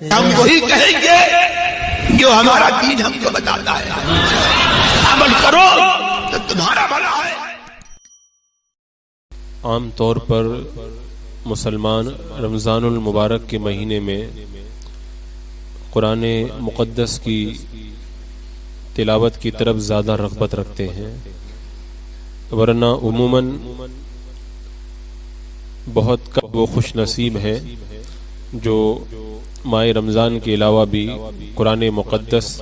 ہم وہی کہیں گے جو ہمارا دین ہم کو بتاتا ہے، عمل کرو تو تمہارا بھلا ہے۔ عام طور پر مسلمان رمضان المبارک کے مہینے میں قرآن مقدس کی تلاوت کی طرف زیادہ رغبت رکھتے ہیں، ورنہ عموماً بہت کم وہ خوش نصیب ہیں جو ماہ رمضان کے علاوہ بھی قرآن مقدس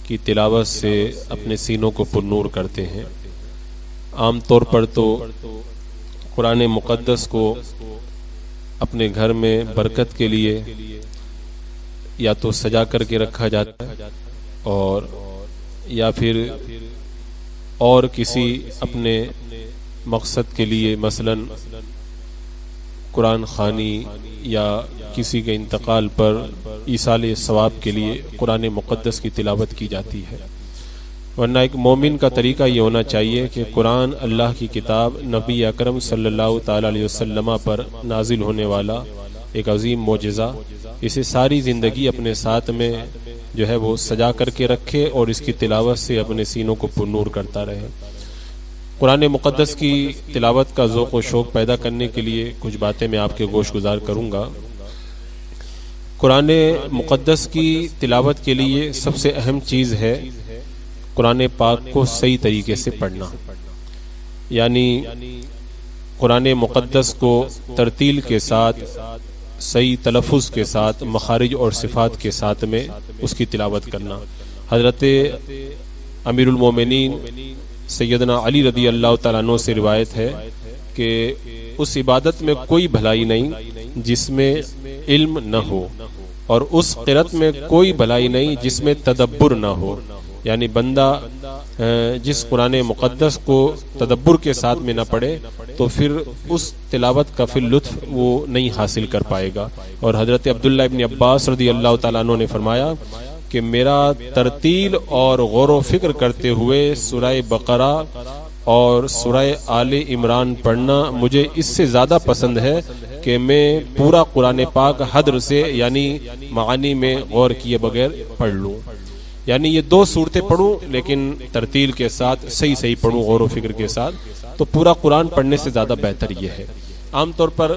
کی تلاوت سے اپنے سینوں کو پرنور کرتے ہیں۔ عام طور پر تو قرآن مقدس کو اپنے گھر میں برکت کے لیے یا تو سجا کر کے رکھا جاتا ہے اور یا پھر اور کسی اپنے مقصد کے لیے، مثلا قرآن خوانی یا کسی کے انتقال پر ایصال ثواب کے لیے قرآن مقدس کی تلاوت کی جاتی ہے۔ ورنہ ایک مومن کا طریقہ یہ ہونا چاہیے کہ قرآن اللہ کی کتاب، نبی اکرم صلی اللہ تعالی علیہ وسلم پر نازل ہونے والا ایک عظیم معجزہ، اسے ساری زندگی اپنے ساتھ میں جو ہے وہ سجا کر کے رکھے اور اس کی تلاوت سے اپنے سینوں کو پرنور کرتا رہے۔ قرآن مقدس کی تلاوت کا ذوق و شوق پیدا کرنے کے لیے کچھ باتیں میں آپ کے گوش گزار کروں گا۔ قرآن مقدس کی تلاوت کے لیے سب سے اہم چیز ہے قرآن پاک کو صحیح طریقے سے پڑھنا، یعنی قرآن مقدس کو ترتیل کے ساتھ، صحیح تلفظ کے ساتھ، مخارج اور صفات کے ساتھ میں اس کی تلاوت کرنا۔ حضرت امیر المومنین سیدنا علی رضی اللہ تعالیٰ عنہ سے روایت ہے کہ اس عبادت میں کوئی بھلائی نہیں جس میں علم نہ ہو، اور اس قرأت میں کوئی بھلائی نہیں جس میں تدبر نہ ہو، یعنی بندہ جس قرآن مقدس کو تدبر کے ساتھ میں نہ پڑھے تو پھر اس تلاوت کا پھر لطف وہ نہیں حاصل کر پائے گا۔ اور حضرت عبداللہ ابن عباس رضی اللہ تعالیٰ عنہ نے فرمایا کہ میرا ترتیل اور غور و فکر کرتے ہوئے سورہ بقرہ اور سورہ آل عمران پڑھنا مجھے اس سے زیادہ پسند ہے کہ میں پورا قرآن پاک حدر سے، یعنی معانی میں غور کیے بغیر پڑھ لوں، یعنی یہ دو صورتیں پڑھوں لیکن ترتیل کے ساتھ صحیح پڑھوں، غور و فکر کے ساتھ، تو پورا قرآن پڑھنے سے زیادہ بہتر یہ ہے۔ عام طور پر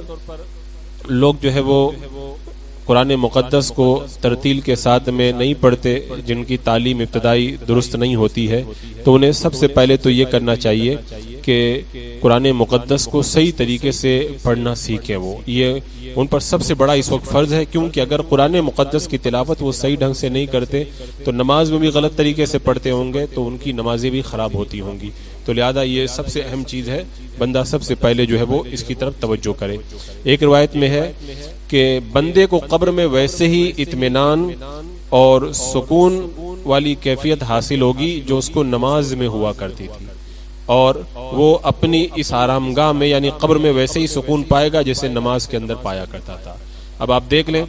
لوگ جو ہے وہ قرآن مقدس کو ترتیل کے ساتھ میں نہیں پڑھتے، جن کی تعلیم ابتدائی درست نہیں ہوتی ہے، تو انہیں سب سے پہلے تو یہ کرنا چاہیے کہ قرآن مقدس کو صحیح طریقے سے پڑھنا سیکھیں۔ وہ یہ ان پر سب سے بڑا اس وقت فرض ہے، کیونکہ اگر قرآن مقدس کی تلاوت وہ صحیح ڈھنگ سے نہیں کرتے تو نماز میں بھی غلط طریقے سے پڑھتے ہوں گے تو ان کی نمازیں بھی خراب ہوتی ہوں گی۔ تو لہذا یہ سب سے اہم چیز ہے، بندہ سب سے پہلے جو ہے وہ اس کی طرف توجہ کرے۔ ایک روایت میں ہے کہ بندے کو قبر میں ویسے ہی اطمینان اور سکون والی کیفیت حاصل ہوگی جو اس کو نماز میں ہوا کرتی تھی، اور وہ اپنی اس آرامگاہ میں یعنی قبر میں ویسے ہی سکون پائے گا جیسے نماز کے اندر پایا کرتا تھا۔ اب آپ دیکھ لیں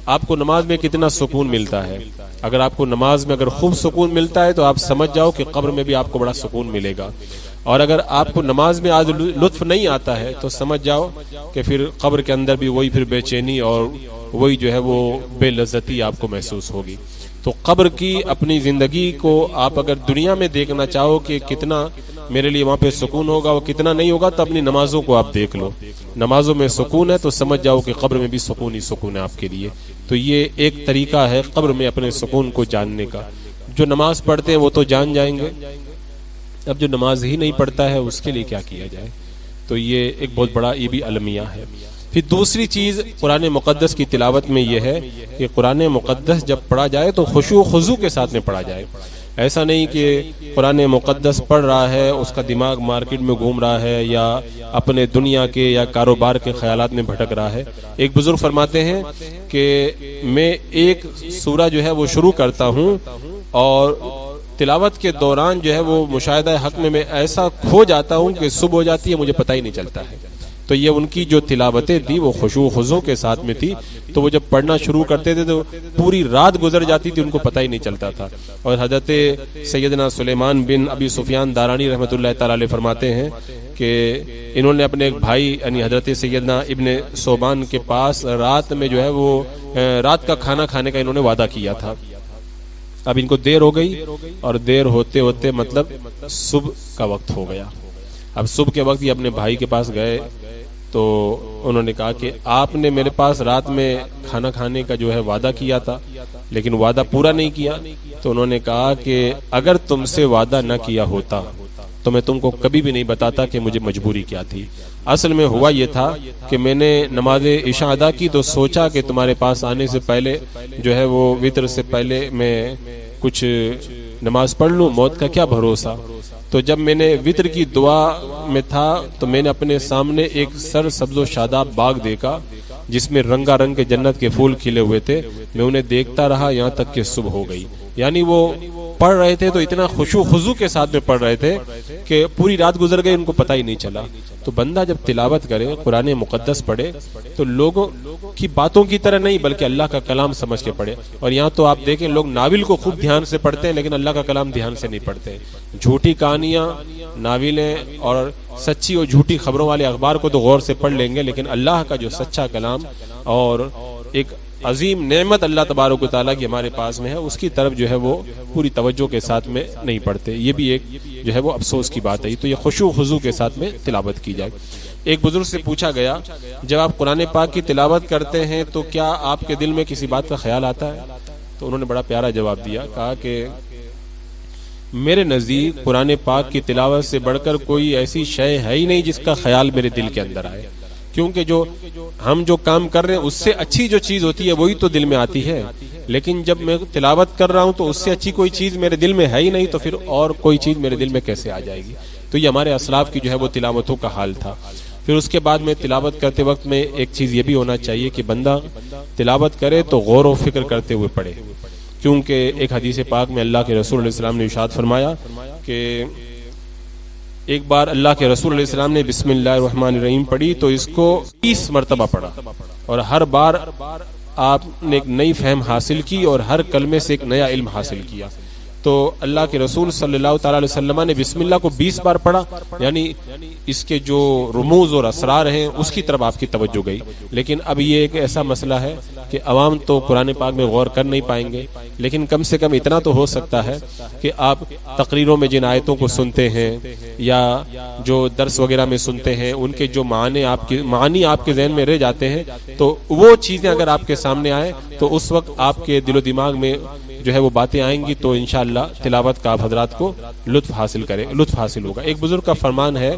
آپ کو نماز میں کتنا سکون ملتا ہے۔ اگر آپ کو نماز میں اگر خوب سکون ملتا ہے تو آپ سمجھ جاؤ کہ قبر میں بھی آپ کو بڑا سکون ملے گا، اور اگر آپ کو نماز میں آج لطف نہیں آتا ہے تو سمجھ جاؤ کہ پھر قبر کے اندر بھی وہی پھر بے چینی اور وہی جو ہے وہ بے لذتی آپ کو محسوس ہوگی۔ تو قبر کی اپنی زندگی کو آپ اگر دنیا میں دیکھنا چاہو کہ کتنا میرے لیے وہاں پہ سکون ہوگا وہ کتنا نہیں ہوگا، تو اپنی نمازوں کو آپ دیکھ لو، نمازوں میں سکون ہے تو سمجھ جاؤ کہ قبر میں بھی سکون ہی سکون ہے آپ کے لیے۔ تو یہ ایک طریقہ ہے قبر میں اپنے سکون کو جاننے کا۔ جو نماز پڑھتے ہیں وہ تو جان جائیں گے، اب جو نماز ہی نہیں پڑھتا ہے اس کے لیے کیا کیا جائے؟ تو یہ ایک بہت بڑا یہ بھی المیہ ہے۔ پھر دوسری چیز قرآن مقدس کی تلاوت میں یہ ہے کہ قرآن مقدس جب پڑھا جائے تو خشوع و خضوع کے ساتھ میں پڑھا جائے۔ ایسا نہیں کہ قرآن مقدس پڑھ رہا ہے اس کا دماغ مارکیٹ میں گھوم رہا ہے یا اپنے دنیا کے یا کاروبار کے خیالات میں بھٹک رہا ہے۔ ایک بزرگ فرماتے ہیں کہ میں ایک سورہ جو ہے وہ شروع کرتا ہوں اور تلاوت کے دوران جو ہے وہ مشاہدہ حق میں ایسا کھو جاتا ہوں کہ صبح ہو جاتی ہے مجھے پتہ ہی نہیں چلتا ہے۔ تو یہ ان کی جو تلاوتیں تھی وہ خشوع و خضوع کے ساتھ میں تھی، تو وہ جب پڑھنا شروع کرتے تھے تو پوری رات گزر جاتی تھی ان کو پتہ ہی نہیں چلتا تھا۔ اور حضرت سیدنا سلیمان بن ابی سفیان دارانی رحمۃ اللہ تعالی علیہ فرماتے ہیں کہ انہوں نے اپنے ایک بھائی یعنی حضرت سیدنا ابن صوبان کے پاس رات میں جو ہے وہ رات کا کھانا کھانے کا انہوں نے وعدہ کیا تھا. اب ان کو دیر ہو گئی اور دیر ہوتے ہوتے مطلب صبح کا وقت ہو گیا. اب صبح کے وقت یہ اپنے بھائی کے پاس گئے تو انہوں نے کہا کہ آپ نے میرے پاس رات میں کھانا کھانے کا جو ہے وعدہ کیا تھا لیکن وعدہ پورا نہیں کیا. تو انہوں نے کہا کہ اگر تم سے وعدہ نہ کیا ہوتا تو میں تم کو کبھی بھی نہیں بتاتا کہ مجھے مجبوری کیا تھی. اصل میں ہوا یہ تھا کہ میں نے نماز عشاء ادا کی تو سوچا کہ تمہارے پاس آنے سے پہلے جو ہے وہ وتر سے پہلے میں کچھ نماز پڑھ لوں, موت کا کیا بھروسہ. تو جب میں نے وتر کی دعا میں تھا تو میں نے اپنے سامنے ایک سر سبز و شاداب باغ دیکھا جس میں رنگا رنگ کے جنت کے پھول کھلے ہوئے تھے. میں انہیں دیکھتا رہا یہاں تک کہ صبح ہو گئی. یعنی وہ پڑھ رہے تھے تو اتنا خشوع خضوع کے ساتھ میں پڑھ رہے تھے کہ پوری رات گزر گئی ان کو پتہ ہی نہیں چلا. تو بندہ جب تلاوت کرے, قرآن مقدس پڑھے تو لوگوں کی باتوں کی طرح نہیں بلکہ اللہ کا کلام سمجھ کے پڑھے. اور یہاں تو آپ دیکھیں لوگ ناول کو خوب دھیان سے پڑھتے ہیں لیکن اللہ کا کلام دھیان سے نہیں پڑھتے. جھوٹی کہانیاں, ناولیں اور سچی اور جھوٹی خبروں والے اخبار کو تو غور سے پڑھ لیں گے لیکن اللہ کا جو سچا کلام اور ایک عظیم نعمت اللہ تبارک و تعالیٰ کی ہمارے پاس میں ہے اس کی طرف جو ہے وہ پوری توجہ کے ساتھ میں نہیں پڑھتے. یہ بھی ایک جو ہے وہ افسوس کی بات ہے. تو یہ خشوع خضوع کے ساتھ میں تلاوت کی جائے. ایک بزرگ سے پوچھا گیا جب آپ قرآن پاک کی تلاوت کرتے ہیں تو کیا آپ کے دل میں کسی بات کا خیال آتا ہے؟ تو انہوں نے بڑا پیارا جواب دیا, کہا کہ میرے نزدیک قرآن پاک کی تلاوت سے بڑھ کر کوئی ایسی شے ہے ہی نہیں جس کا خیال میرے دل کے اندر آئے, کیونکہ جو ہم جو کام کر رہے ہیں اس سے اچھی جو چیز ہوتی ہے وہی تو دل میں آتی ہے. لیکن جب میں تلاوت کر رہا ہوں تو اس سے اچھی کوئی چیز میرے دل میں ہے ہی نہیں تو پھر اور کوئی چیز میرے دل میں کیسے آ جائے گی. تو یہ ہمارے اسلاف کی جو ہے وہ تلاوتوں کا حال تھا. پھر اس کے بعد میں تلاوت کرتے وقت میں ایک چیز یہ بھی ہونا چاہیے کہ بندہ تلاوت کرے تو غور و فکر کرتے ہوئے پڑھے, کیونکہ ایک حدیث پاک میں اللہ کے رسول علیہ السلام نے ارشاد فرمایا کہ ایک بار اللہ کے رسول علیہ السلام نے بسم اللہ الرحمن الرحیم پڑھی تو اس کو 30 مرتبہ پڑھا اور ہر بار آپ نے ایک نئی فہم حاصل کی اور ہر کلمے سے ایک نیا علم حاصل کیا. تو اللہ کے رسول صلی اللہ تعالی علیہ وسلم نے بسم اللہ کو 20 بار پڑھا, یعنی اس کے جو رموز اور اسرار ہیں اس کی طرف آپ کی توجہ گئی. لیکن اب یہ ایک ایسا مسئلہ ہے کہ عوام تو قرآن پاک میں غور کر نہیں پائیں گے, لیکن کم سے کم اتنا تو ہو سکتا ہے کہ آپ تقریروں میں جن آیتوں کو سنتے ہیں یا جو درس وغیرہ میں سنتے ہیں ان کے جو معنی آپ کے ذہن میں رہ جاتے ہیں تو وہ چیزیں اگر آپ کے سامنے آئیں تو اس وقت آپ کے دل و دماغ میں جو ہے وہ باتیں آئیں گی تو انشاءاللہ تلاوت کا آپ حضرات کو لطف حاصل ہوگا. ایک بزرگ کا فرمان ہے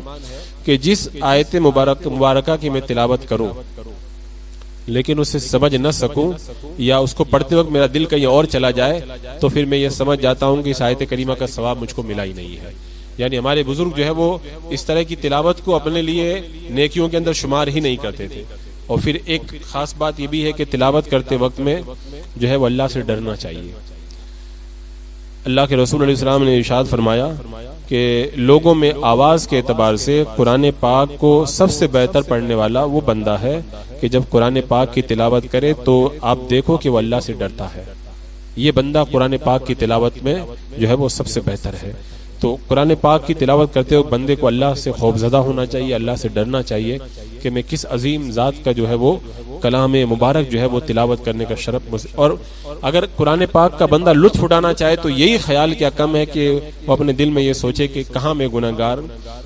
کہ جس آیت مبارکہ کی میں تلاوت کروں لیکن اسے سمجھ نہ سکوں یا اس کو پڑھتے وقت میرا دل کہیں اور چلا جائے تو پھر میں یہ سمجھ جاتا ہوں کہ اس آیت کریمہ کا ثواب مجھ کو ملا ہی نہیں ہے. یعنی ہمارے بزرگ جو ہے وہ اس طرح کی تلاوت کو اپنے لیے نیکیوں کے اندر شمار ہی نہیں کرتے تھے. اور پھر ایک خاص بات یہ بھی ہے کہ تلاوت کرتے وقت میں جو ہے وہ اللہ سے ڈرنا چاہیے. اللہ کے رسول علیہ السلام نے ارشاد فرمایا کہ لوگوں میں آواز کے اعتبار سے قرآن پاک کو سب سے بہتر پڑھنے والا وہ بندہ ہے کہ جب قرآن پاک کی تلاوت کرے تو آپ دیکھو کہ وہ اللہ سے ڈرتا ہے. یہ بندہ قرآن پاک کی تلاوت میں جو ہے وہ سب سے بہتر ہے. تو قرآن پاک کی تلاوت کرتے ہوئے بندے کو اللہ سے خوفزدہ ہونا چاہیے, اللہ سے ڈرنا چاہیے کہ میں کس عظیم ذات کا جو ہے وہ کلام مبارک جو ہے وہ تلاوت کرنے کا شرف. اور اگر قرآن پاک کا بندہ لطف اٹھانا چاہے تو یہی خیال کیا کم ہے کہ وہ اپنے دل میں یہ سوچے کہ کہاں میں گناہگار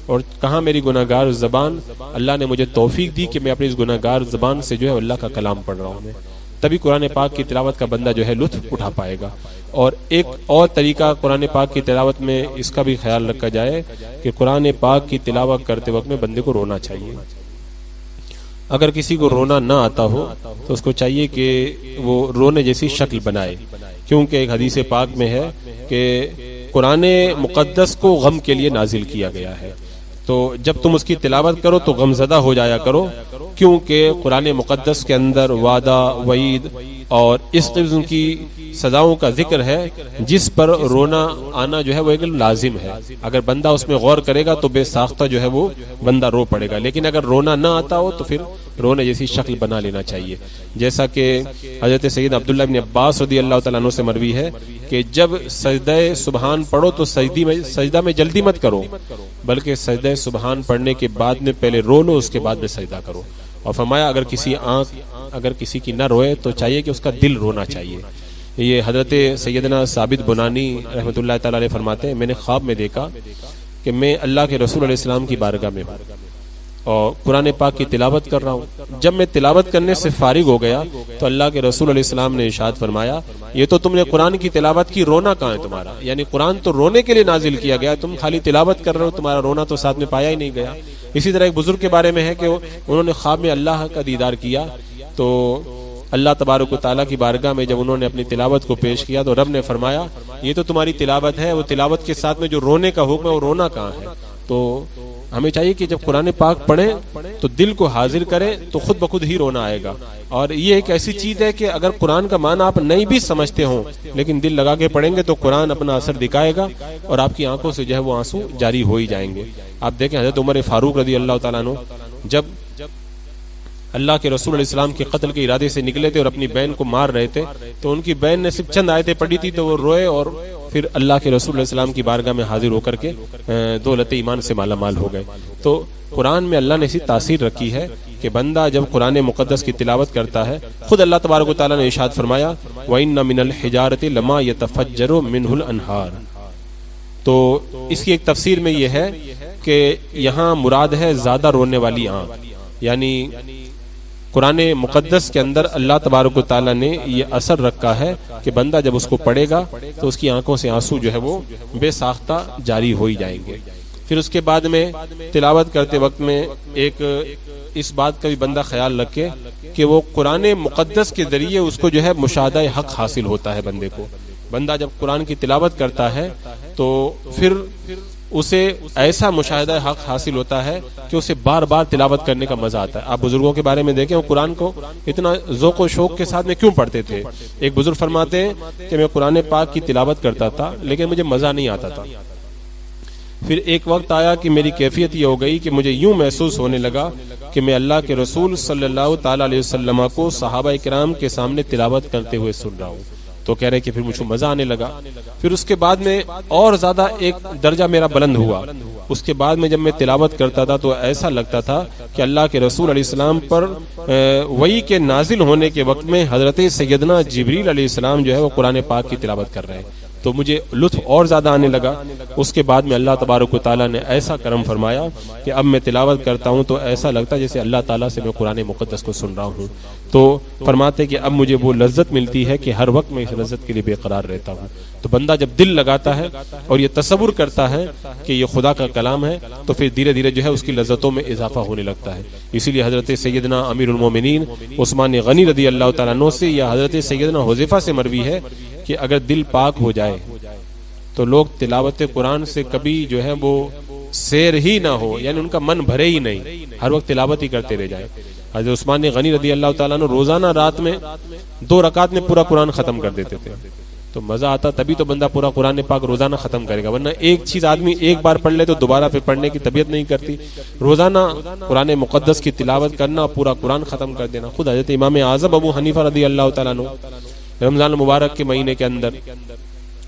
اور کہاں میری گناہگار زبان, اللہ نے مجھے توفیق دی کہ میں اپنی اس گناہگار زبان سے جو ہے اللہ کا کلام پڑھ رہا ہوں میں. تبھی قرآن پاک کی تلاوت کا بندہ جو ہے لطف اٹھا پائے گا. اور ایک اور طریقہ قرآن پاک کی تلاوت میں اس کا بھی خیال رکھا جائے کہ قرآن پاک کی تلاوت کرتے وقت میں بندے کو رونا چاہیے. اگر کسی کو رونا نہ آتا ہو تو اس کو چاہیے کہ وہ رونے جیسی شکل بنائے, کیونکہ ایک حدیث پاک میں ہے کہ قرآن مقدس کو غم کے لیے نازل کیا گیا ہے. تو جب تم اس کی تلاوت کرو تو غم زدہ ہو جایا کرو, کیونکہ قرآن مقدس کے اندر وعدہ, وعید اور اس قسم کی سزاؤں کا ذکر ہے جس پر رونا آنا جو ہے وہ ایک لازم ہے. اگر بندہ اس میں غور کرے گا تو بے ساختہ جو ہے وہ بندہ رو پڑے گا، لیکن اگر رونا نہ آتا ہو تو پھر رونے جیسی شکل بنا لینا چاہیے. جیسا کہ حضرت سید عبداللہ بن عباس رضی اللہ تعالیٰ عنہ سے مروی ہے کہ جب سجدہ سبحان پڑھو تو سجدہ میں جلدی مت کرو، بلکہ سجدہ سبحان پڑھنے کے بعد میں پہلے رو لو، اس کے بعد میں سجدہ کرو. اور فرمایا اگر کسی کی نہ روئے تو چاہیے کہ اس کا دل رونا چاہیے. یہ حضرت سیدنا ثابت بنانی رحمۃ اللہ تعالی علیہ فرماتے ہیں، میں نے خواب میں دیکھا کہ میں اللہ کے رسول علیہ السلام کی بارگاہ میں ہوں اور قرآن پاک کی تلاوت کر رہا ہوں. جب میں تلاوت کرنے سے فارغ ہو گیا تو اللہ کے رسول علیہ السلام نے ارشاد فرمایا، یہ تو تم نے قرآن کی تلاوت کی، رونا کہاں ہے تمہارا؟ یعنی قرآن تو رونے کے لیے نازل کیا گیا، تم خالی تلاوت کر رہے ہو، تمہارا رونا تو ساتھ میں پایا ہی نہیں گیا. اسی طرح ایک بزرگ کے بارے میں ہے کہ انہوں نے خواب میں اللہ کا دیدار کیا تو اللہ تبارک و تعالیٰ کی بارگاہ میں جب انہوں نے اپنی تلاوت کو پیش کیا تو رب نے فرمایا، یہ تو تمہاری تلاوت ہے، وہ تلاوت کے ساتھ میں جو رونے کا حکم ہے وہ رونا کہاں ہے؟ تو ہمیں چاہیے کہ جب قرآن پاک پڑھیں تو دل کو حاضر کریں تو خود بخود ہی رونا آئے گا. اور یہ ایک ایسی چیز ہے کہ اگر قرآن کا معنی آپ نہیں بھی سمجھتے ہوں لیکن دل لگا کے پڑھیں گے تو قرآن اپنا اثر دکھائے گا اور آپ کی آنکھوں سے جو ہے وہ آنسو جاری ہو ہی جائیں گے. آپ دیکھیں حضرت عمر فاروق رضی اللہ تعالیٰ عنہ جب اللہ کے رسول علیہ السلام کے قتل کے ارادے سے نکلے تھے اور اپنی بہن کو مار رہے تھے تو ان کی بہن نے صرف چند آیتیں پڑھی تھی تو وہ روئے اور پھر اللہ کے رسول علیہ السلام کی بارگاہ میں حاضر ہو کر کے دولت ایمان سے مالا مال ہو گئے. تو قرآن میں اللہ نے ایسی تاثیر رکھی ہے کہ بندہ جب قرآن مقدس کی تلاوت کرتا ہے، خود اللہ تبارک و تعالیٰ نے ارشاد فرمایا وَإِنَّ مِنَ الْحِجَارَةِ لَمَا يَتَفَجَّرُ مِنْهُ الْأَنْهَارُ. تو اس کی ایک تفسیر میں یہ ہے کہ یہاں مراد ہے زیادہ رونے والی آنکھ، یعنی قرآن مقدس کے اندر اللہ تبارک و تعالیٰ نے یہ اثر رکھا ہے کہ بندہ جب اس کو پڑھے گا تو اس کی آنکھوں سے آنسو جو ہے وہ بے ساختہ جاری ہو ہی جائیں گے. پھر اس کے بعد میں تلاوت کرتے وقت میں ایک اس بات کا بھی بندہ خیال رکھے کہ وہ قرآن مقدس کے ذریعے اس کو جو ہے مشاہدہ حق حاصل ہوتا ہے. بندے کو بندہ جب قرآن کی تلاوت کرتا ہے تو پھر اسے ایسا مشاہدہ حق حاصل ہوتا ہے کہ اسے بار بار تلاوت کرنے کا مزہ آتا ہے. آپ بزرگوں کے بارے میں دیکھیں وہ قرآن کو اتنا ذوق و شوق کے ساتھ میں کیوں پڑھتے تھے. ایک بزرگ فرماتے ہیں کہ میں قرآن پاک کی تلاوت کرتا تھا لیکن مجھے مزہ نہیں آتا تھا. پھر ایک وقت آیا کہ میری کیفیت یہ ہو گئی کہ مجھے یوں محسوس ہونے لگا کہ میں اللہ کے رسول صلی اللہ تعالی علیہ وسلم کو صحابہ کرام کے سامنے تلاوت کرتے ہوئے سن رہا ہوں. تو کہہ رہے کہ پھر مجھ کو مزہ آنے لگا. پھر اس کے بعد میں اور زیادہ ایک درجہ میرا بلند ہوا. اس کے بعد میں جب میں تلاوت کرتا تھا تو ایسا لگتا تھا کہ اللہ کے رسول علیہ السلام پر وحی کے نازل ہونے کے وقت میں حضرت سیدنا جبریل علیہ السلام جو ہے وہ قرآن پاک کی تلاوت کر رہے ہیں. تو مجھے لطف اور زیادہ آنے لگا. اس کے بعد میں اللہ تبارک و تعالیٰ نے ایسا کرم فرمایا کہ اب میں تلاوت کرتا ہوں تو ایسا لگتا ہے جیسے اللہ تعالیٰ سے میں قرآن مقدس کو سن رہا ہوں. تو فرماتے کہ اب مجھے وہ لذت ملتی ہے کہ ہر وقت میں اس لذت کے لیے بے قرار رہتا ہوں. تو بندہ جب دل لگاتا ہے اور یہ تصور کرتا ہے کہ یہ خدا کا کلام ہے تو پھر دھیرے دھیرے جو ہے اس کی لذتوں میں اضافہ ہونے لگتا ہے. اسی لیے حضرت سیدنا امیر المومنین عثمان غنی رضی اللہ تعالیٰ عنہ سے یا حضرت سیدنا حذیفہ سے مروی ہے کہ اگر دل پاک ہو جائے تو لوگ تلاوت قرآن سے کبھی جو ہے وہ سیر ہی نہ ہو، یعنی ان کا من بھرے ہی نہیں، ہر وقت تلاوت ہی کرتے رہ جائیں. حضرت عثمان غنی رضی اللہ تعالیٰ عنہ روزانہ رات میں 2 رکعت میں پورا قرآن ختم کر دیتے تھے. تو مزہ آتا، تبھی تو بندہ پورا قرآن پاک روزانہ ختم کرے گا، ورنہ ایک چیز آدمی ایک بار پڑھ لے تو دوبارہ پھر پڑھنے کی طبیعت نہیں کرتی. روزانہ قرآن مقدس کی تلاوت کرنا، پورا قرآن ختم کر دینا. خود حضرت امام اعظم ابو حنیفہ رضی اللہ تعالیٰ عنہ رمضان المبارک کے مہینے کے اندر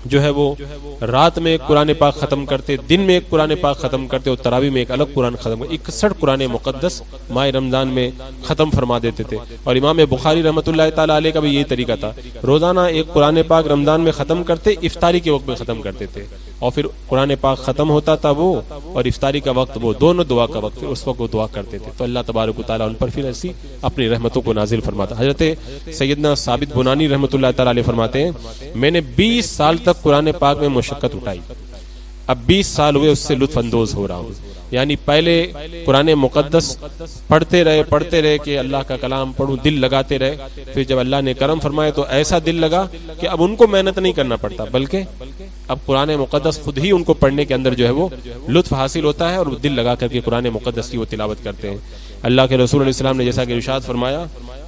جو ہے وہ رات میں ایک قرآن پاک ختم کرتے، دن میں ایک قرآن پاک ختم کرتے اور تراویح میں ایک الگ قرآن ختم کرتے. 61 قرآن مقدس ماہ رمضان میں ختم فرما دیتے تھے. اور امام بخاری رحمۃ اللہ تعالی علیہ کا بھی یہی طریقہ تھا، روزانہ ایک قرآن پاک رمضان میں ختم کرتے، افطاری کے وقت میں ختم کرتے تھے اور پھر قرآن پاک ختم ہوتا تھا وہ اور افطاری کا وقت وہ دونوں دعا کا وقت، پھر اس وقت وہ دعا کرتے تھے. تو اللہ تبارک و تعالیٰ ان پر پھر ایسی اپنی رحمتوں کو نازل فرماتا. حضرت سیدنا ثابت بنانی رحمۃ اللہ تعالی علیہ فرماتے ہیں میں نے 20 سال تک قرآن پاک میں مشقت اٹھائی، اب 20 سال ہوئے اس سے لطف اندوز ہو رہا ہوں. یعنی پہلے قرآن مقدس پڑھتے رہے کہ اللہ کا کلام پڑھوں، دل لگاتے رہے. پھر جب اللہ نے کرم فرمایا تو ایسا دل لگا کہ اب ان کو محنت نہیں کرنا پڑتا، بلکہ اب قرآن مقدس خود ہی ان کو پڑھنے کے اندر جو ہے وہ لطف حاصل ہوتا ہے اور دل لگا کر کے قرآن مقدس کی وہ تلاوت کرتے ہیں. اللہ کے رسول علیہ السلام نے جیسا کہ ارشاد فرمایا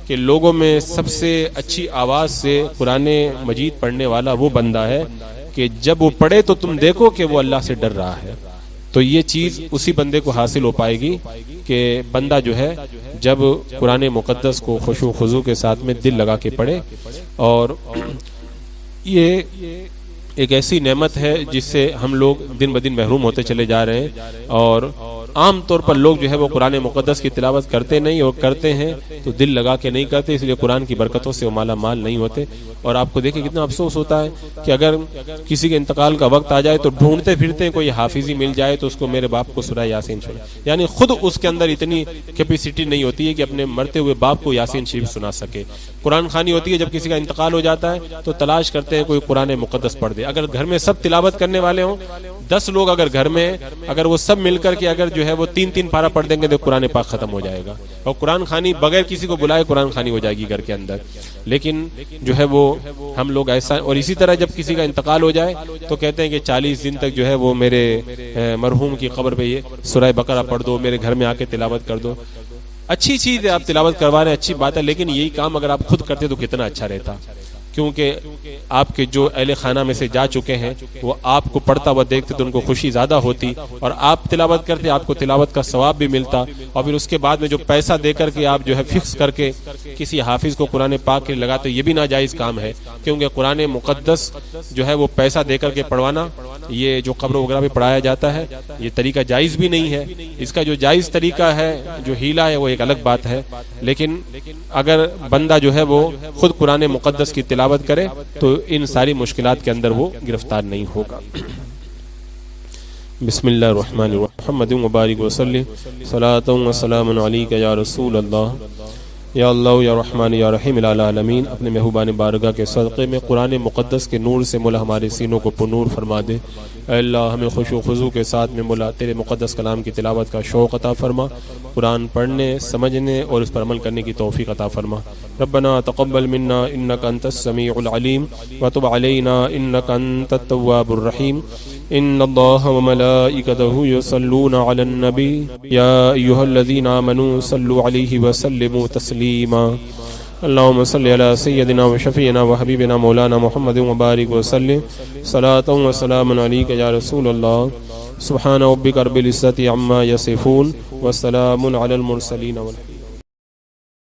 کہ لوگوں میں سب سے اچھی آواز سے قرآن مجید پڑھنے والا وہ بندہ ہے کہ جب وہ پڑھے تو تم دیکھو کہ وہ اللہ سے ڈر رہا ہے. تو یہ چیز اسی بندے کو حاصل ہو پائے گی کہ بندہ جو ہے جب قرآن مقدس کو خشوع و خضوع کے ساتھ میں دل لگا کے پڑھے. اور یہ ایک ایسی نعمت ہے جس سے ہم لوگ دن بدن محروم ہوتے چلے جا رہے ہیں. اور عام طور پر لوگ جو ہے وہ قرآن مقدس کی تلاوت کرتے نہیں، اور کرتے ہیں تو دل لگا کے نہیں کرتے، اس لیے قرآن کی برکتوں سے وہ مالا مال نہیں ہوتے. اور آپ کو دیکھیں کتنا افسوس ہوتا ہے کہ اگر کسی کے انتقال کا وقت آ جائے تو ڈھونڈتے پھرتے ہیں کوئی حافظی مل جائے تو اس کو میرے باپ کو سورہ یاسین سنا، یعنی خود اس کے اندر اتنی کیپیسٹی نہیں ہوتی ہے کہ اپنے مرتے ہوئے باپ کو یاسین شریف سنا سکے. قرآن خوانی ہوتی ہے جب کسی کا انتقال ہو جاتا ہے تو تلاش کرتے ہیں کوئی قرآن مقدس پڑھ دے. اگر گھر میں سب تلاوت کرنے والے ہوں، 10 لوگ اگر گھر میں اگر وہ سب مل کر کے اگر جو ہے وہ 3 پارہ پڑھ دیں گے تو قرآن پاک ختم ہو جائے گا. اور قرآن خوانی بغیر کسی کو بلائے قرآن خوانی ہو جائے گی گھر کے اندر. لیکن جو ہے وہ ہم لوگ ایسا، اور اسی طرح جب کسی کا انتقال ہو جائے تو کہتے ہیں کہ 40 دن تک جو ہے وہ میرے مرحوم کی قبر پہ یہ سورہ بقرہ پڑھ دو، میرے گھر میں آ کے تلاوت کر دو. اچھی چیز ہے، آپ تلاوت کروا رہے ہیں، اچھی بات ہے، لیکن یہی کام اگر آپ خود کرتے تو کتنا اچھا رہتا. کیونکہ آپ کے جو اہل خانہ میں سے جا چکے ہیں وہ آپ کو پڑھتا ہوا دیکھتے تو ان کو خوشی زیادہ ہوتی، اور آپ تلاوت کرتے آپ کو تلاوت کا ثواب بھی ملتا. اور پھر اس کے بعد میں جو پیسہ دے کر کے آپ جو ہے فکس کر کے کسی حافظ کو قرآن پاک کے لگاتے، یہ بھی ناجائز کام ہے. کیونکہ قرآن مقدس جو ہے وہ پیسہ دے کر کے پڑھوانا، یہ جو قبر وغیرہ پہ پڑھایا جاتا ہے، یہ طریقہ جائز بھی نہیں ہے. اس کا جو جائز طریقہ ہے، جو ہیلا ہے، وہ ایک الگ بات ہے. لیکن اگر بندہ جو ہے وہ خود قرآن مقدس کی تلاوت کرے تو ان ساری مشکلات کے اندر وہ گرفتار نہیں ہوگا. بسم اللہ الرحمن الرحیم. محمد مبارک وسلم صلاۃ و سلام علیک یا رسول اللہ. یا اللہ یا رحمان یا رحیم العالمین، اپنے محبوبان بارگاہ کے صدقے میں قرآن مقدس کے نور سے مولا ہمارے سینوں کو پرنور فرما دے. اے اللہ ہمیں خشوع و خضوع کے ساتھ میں مولا تیرے مقدس کلام کی تلاوت کا شوق عطا فرما. قرآن پڑھنے، سمجھنے اور اس پر عمل کرنے کی توفیق عطا فرما. ربنا تقبل منا انک انت السمیع العلیم وتب علینا انک انت التواب الرحیم. ان اللہ وملائکتہ یصلون علی النبی یا ایھا الذین آمنوا صلوا علیہ وسلموا تسلیما. اللهم صل على سيدنا وشفيعنا وحبيبنا مولانا محمد وبارك وسلم صلاة وسلام عليك يا رسول الله. سبحان ربك رب العزة عما يصفون وسلام على المرسلين والحمد